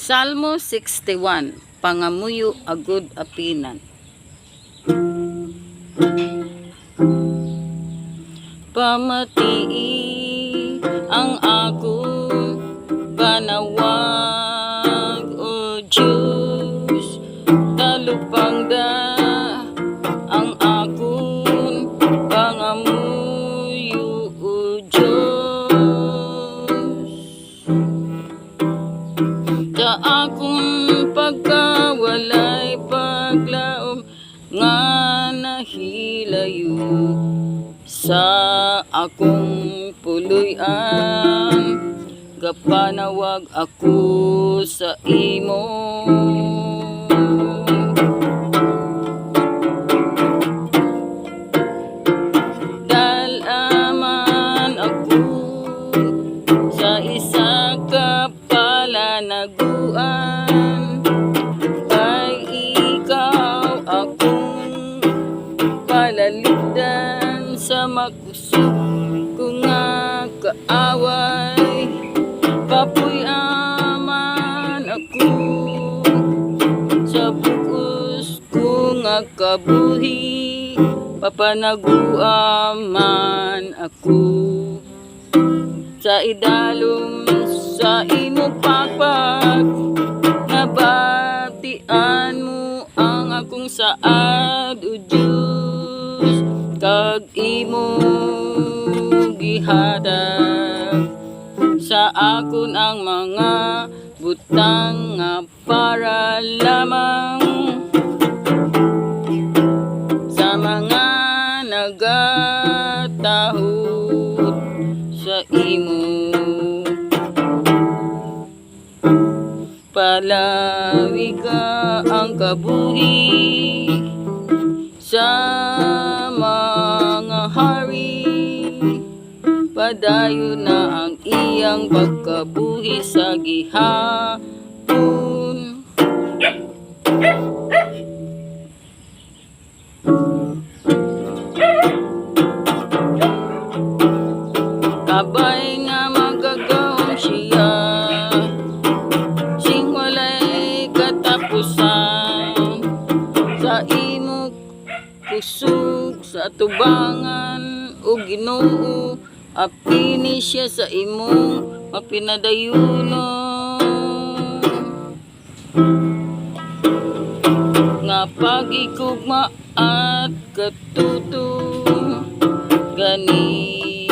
Salmo 61, Pangamuyo agud apinan. Pamatii ang akong panawag, O Diyos, talupangda ang akong pangamuyo, O Diyos. Sa akong pagkawalay paglaom nga nahilayo, sa akong puloy-an gapanawag ako sa imo. Dalaman ako sa isa ka palanaguan, kay ikaw akong palaligdan sa makusog ko nga kaaway. Papuy-aman ako sa bukos ko nga kabuhi, papanaguaman ako sa idalom sa imo pagpag. Nabatian mo ang akong saad, O Diyos, kag imo gihatag sa akon ang mga butang nga para lamang sa mga nagatahod sa imo. Palawi ka ang kabuhi sa mga hari, padayon na ang iyang pagkabuhi sa gihapon. Kabay nga magagawang siya, sing walay katapusan, sa imo kusog sa tubangan, O Ginoo, apini siya sa imong mapinadayunon. Nga pagikugma at katuto gani,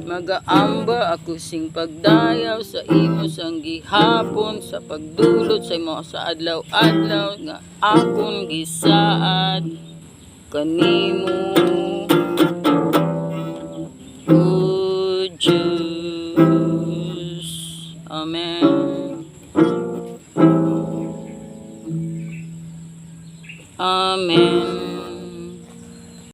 magaamba ako sing pagdayaw sa imo sang gihapon, sa pagdulot sa imo sa adlaw-adlaw nga akon gisaad kanimo, O Diyos. Amen. Amen.